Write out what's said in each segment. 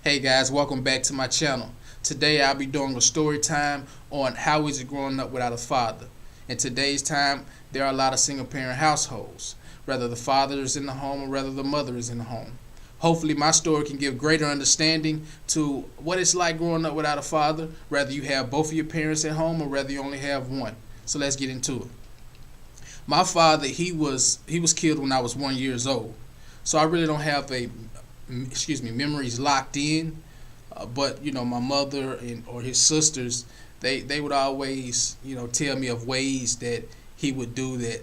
Hey guys, welcome back to my channel. Today I'll be doing a story time on how is it growing up without a father. In today's time, there are a lot of single parent households, whether the father is in the home or whether the mother is in the home. Hopefully my story can give greater understanding to what it's like growing up without a father, whether you have both of your parents at home or whether you only have one. So let's get into it. My father, he was killed when I was 1 year old. So I really don't have memories locked in. But my mother or his sisters, they would always tell me of ways that he would do that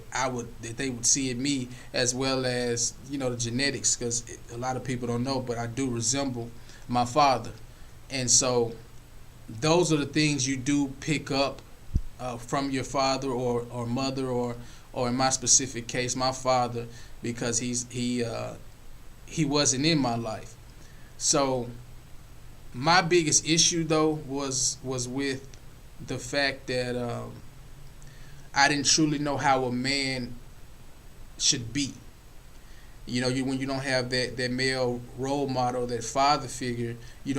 they would see in me, as well as the genetics, because a lot of people don't know, but I do resemble my father. And so those are the things you do pick up from your father or mother, or in my specific case, my father, because he wasn't in my life. So my biggest issue though was with the fact that I didn't truly know how a man should be. When you don't have that male role model, that father figure, you're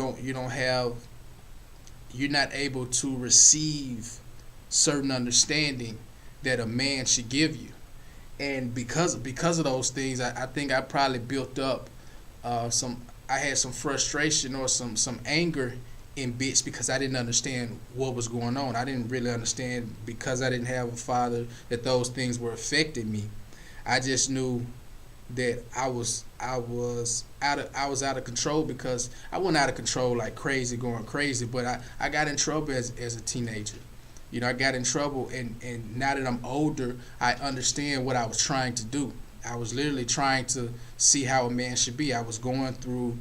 not able to receive certain understanding that a man should give you. And because of those things, I think I probably built up I had some frustration or some anger in bits, because I didn't understand what was going on. I didn't really understand, because I didn't have a father, that those things were affecting me. I just knew that I was out of control, because I wasn't out of control like crazy, going crazy, but I got in trouble as a teenager. I got in trouble, and now that I'm older, I understand what I was trying to do. I was literally trying to see how a man should be. I was going through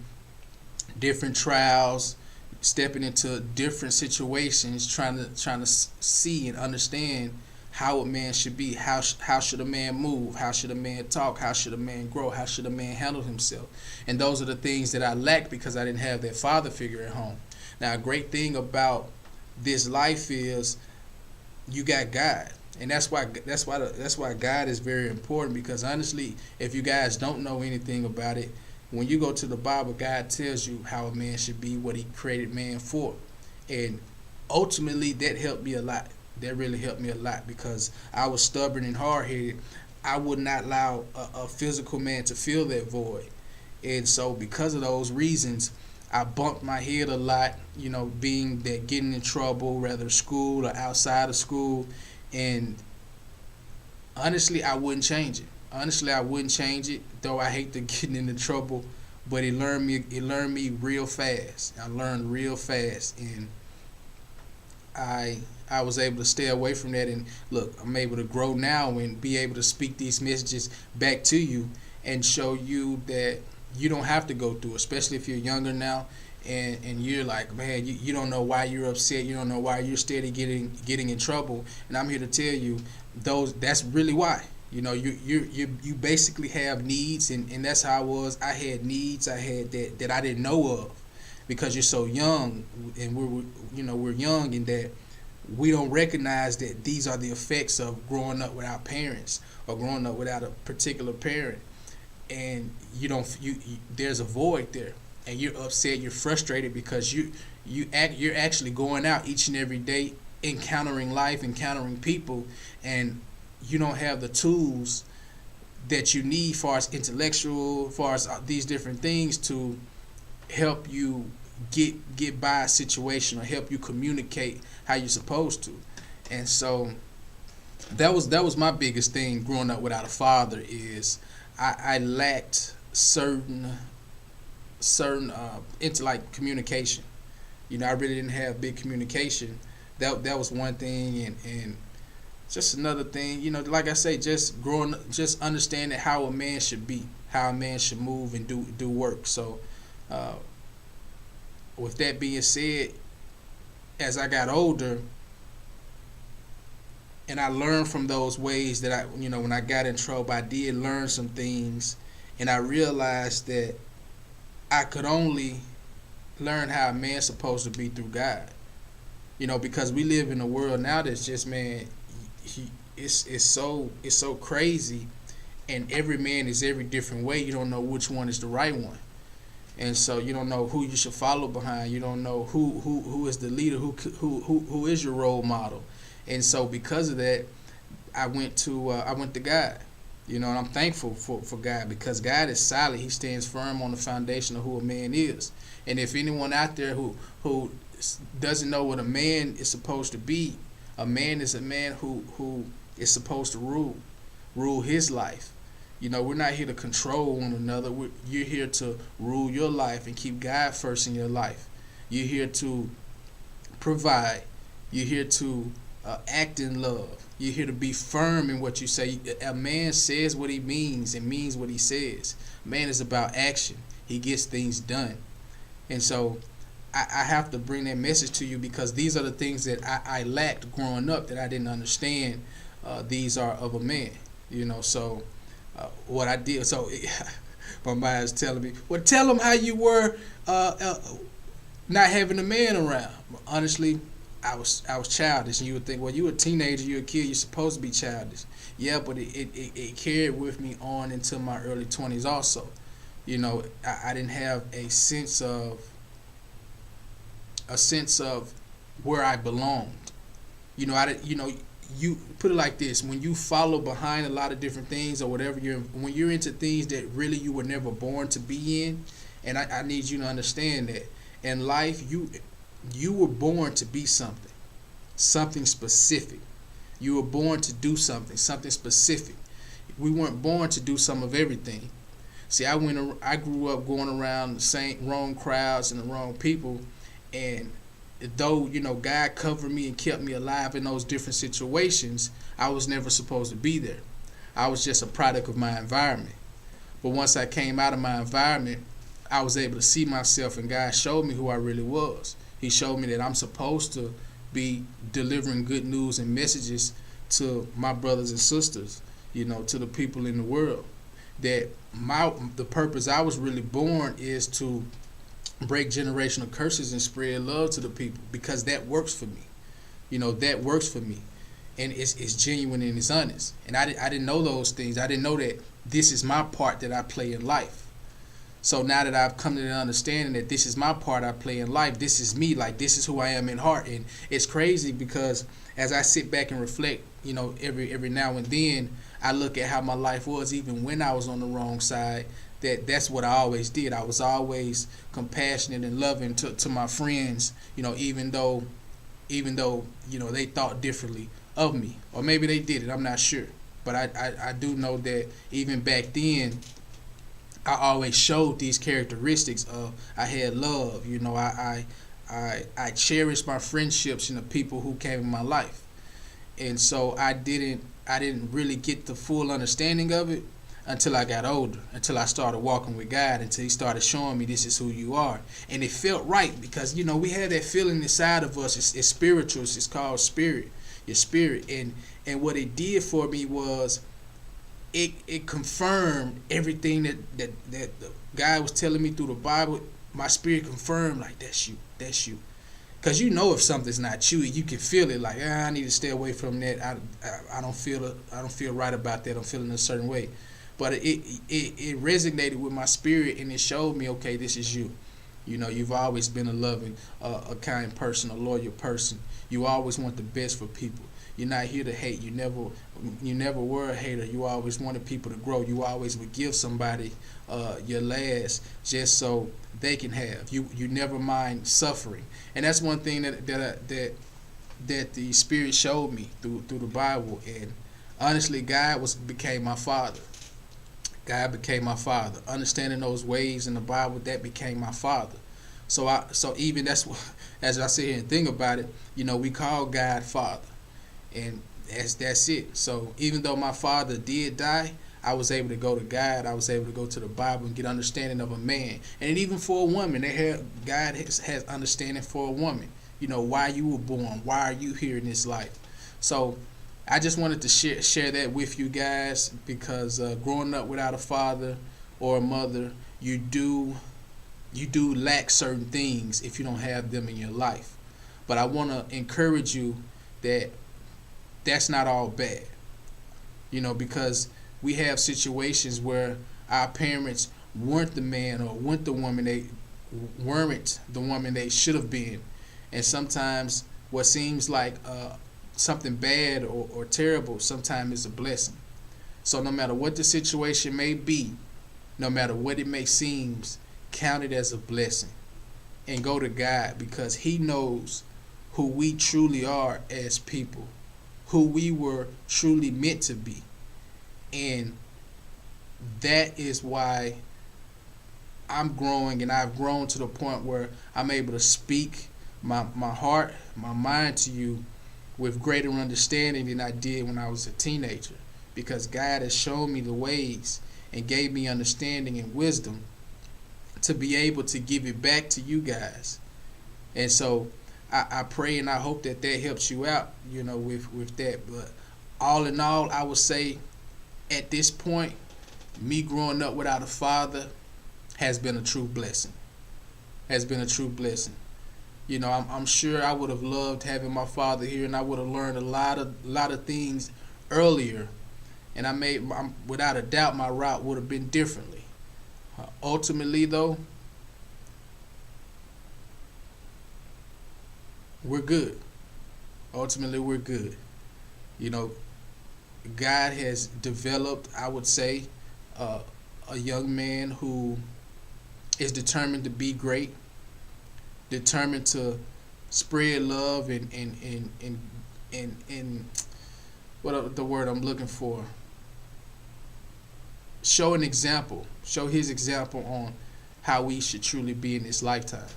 different trials, stepping into different situations, trying to see and understand how a man should be. How should a man move? How should a man talk? How should a man grow? How should a man handle himself? And those are the things that I lacked, because I didn't have that father figure at home. Now, a great thing about this life is you got God. And that's why God is very important, because honestly, if you guys don't know anything about it, when you go to the Bible, God tells you how a man should be, what he created man for. And ultimately, that helped me a lot. That really helped me a lot, because I was stubborn and hard-headed. I would not allow a physical man to fill that void. And so because of those reasons, I bumped my head a lot, being that getting in trouble, whether school or outside of school. And honestly, I wouldn't change it. Though I hate to getting into trouble, but it learned me real fast. I learned real fast, and I was able to stay away from that. And look, I'm able to grow now and be able to speak these messages back to you and show you that you don't have to go through, especially if you're younger now. And you're like, man, you don't know why you're upset. You don't know why you're steady getting in trouble. And I'm here to tell you, that's really why. You basically have needs, and that's how I was. I had needs. I had that I didn't know of, because you're so young, and we're young, in that we don't recognize that these are the effects of growing up without parents, or growing up without a particular parent. And there's a void there. And you're upset, you're frustrated, because you're actually going out each and every day, encountering life, encountering people, and you don't have the tools that you need, far as intellectual, far as these different things, to help you get by a situation, or help you communicate how you're supposed to. And so that was my biggest thing growing up without a father, is I lacked certain into like communication. I really didn't have big communication. That was one thing, and just another thing, like I say, just understanding how a man should be, how a man should move and do work. So with that being said, as I got older, and I learned from those ways that when I got in trouble, I did learn some things, and I realized that I could only learn how a man's supposed to be through God. Because we live in a world now that's just, man, it's so crazy, and every man is every different way. You don't know which one is the right one. And so you don't know who you should follow behind. You don't know who is the leader, who is your role model. And so because of that, I went to God. And I'm thankful for God, because God is solid. He stands firm on the foundation of who a man is. And if anyone out there who doesn't know what a man is supposed to be, a man is a man who is supposed to rule his life. We're not here to control one another. You're here to rule your life and keep God first in your life. You're here to provide. You're here to act in love. You're here to be firm in what you say. A man says what he means and means what he says. A man is about action. He gets things done. And so I have to bring that message to you, because these are the things that I lacked growing up, that I didn't understand. These are of a man. So what I did, so my mind is telling me, well, tell them how you were not having a man around. Honestly, I was childish, and you would think, well, you're a teenager, you're a kid, you're supposed to be childish. Yeah, but it carried with me on into my early 20s also. I didn't have a sense of where I belonged. You put it like this: when you follow behind a lot of different things or whatever, when you're into things that really you were never born to be in, and I need you to understand that in life you were born to be something specific. You were born to do something specific. We weren't born to do some of everything. See, I grew up going around the wrong crowds and the wrong people, and though God covered me and kept me alive in those different situations, I was never supposed to be there. I was just a product of my environment. But once I came out of my environment, I was able to see myself, and God showed me who I really was. He showed me that I'm supposed to be delivering good news and messages to my brothers and sisters, to the people in the world. That the purpose I was really born is to break generational curses and spread love to the people, because that works for me. That works for me, and it's genuine and it's honest. And I didn't know those things. I didn't know that this is my part that I play in life. So now that I've come to the understanding that this is my part I play in life, this is me, like this is who I am in heart. And it's crazy, because as I sit back and reflect, every now and then, I look at how my life was even when I was on the wrong side. That's what I always did. I was always compassionate and loving to my friends, even though they thought differently of me, or maybe they did it. I'm not sure, but I do know that even back then, I always showed these characteristics of I had love. I cherished my friendships and the people who came in my life, and so I didn't really get the full understanding of it until I got older, until I started walking with God, until He started showing me this is who you are. And it felt right, because we have that feeling inside of us. It's spiritual. It's called spirit, your spirit. And what it did for me was it confirmed everything that God was telling me through the Bible. My spirit confirmed, like, that's you. Because if something's not you can feel it, like, I need to stay away from that. I don't feel right about that. I'm feeling a certain way. But it resonated with my spirit, and it showed me, okay, this is you. You've always been a loving, a kind person, a loyal person. You always want the best for people. You're not here to hate. You never were a hater. You always wanted people to grow. You always would give somebody your last just so they can have. You never mind suffering. And that's one thing that the Spirit showed me through the Bible. And honestly, God became my father. God became my father. Understanding those ways in the Bible, that became my father. So even that's what, as I sit here and think about it, we call God Father, and that's it. So even though my father did die, I was able to go to God. I was able to go to the Bible and get understanding of a man, and even for a woman, God has understanding for a woman. Why you were born, why are you here in this life. So I just wanted to share that with you guys, because growing up without a father or a mother, you do lack certain things if you don't have them in your life. But I want to encourage you that that's not all bad, because we have situations where our parents weren't the man or weren't the woman they should have been. And sometimes what seems like something bad or terrible sometimes is a blessing. So no matter what the situation may be, no matter what it may seem, count it as a blessing and go to God, because He knows who we truly are as people, who we were truly meant to be. And that is why I'm growing, and I've grown to the point where I'm able to speak my heart, my mind to you with greater understanding than I did when I was a teenager, because God has shown me the ways and gave me understanding and wisdom to be able to give it back to you guys. And so I pray and I hope that that helps you out, with that. But all in all, I would say at this point, me growing up without a father has been a true blessing. Has been a true blessing. I'm sure I would have loved having my father here, and I would have learned a lot of things earlier. And without a doubt, my route would have been differently. Ultimately, though, we're good. Ultimately, we're good. God has developed, I would say, a young man who is determined to be great, determined to spread love and what the word I'm looking for? Show his example on how we should truly be in this lifetime.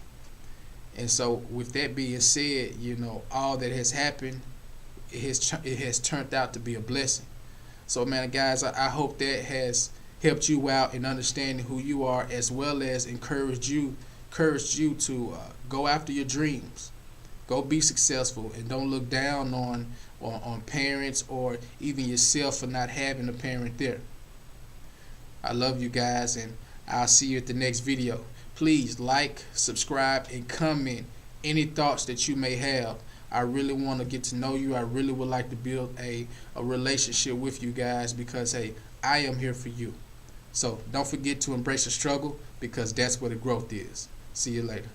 And so, with that being said, all that has happened, it has turned out to be a blessing. So, man, guys, I hope that has helped you out in understanding who you are, as well as encouraged you to go after your dreams, go be successful, and don't look down on parents or even yourself for not having a parent there. I love you guys, and I'll see you at the next video. Please like, subscribe, and comment any thoughts that you may have. I really want to get to know you. I really would like to build a relationship with you guys, because, hey, I am here for you. So don't forget to embrace the struggle, because that's where the growth is. See you later.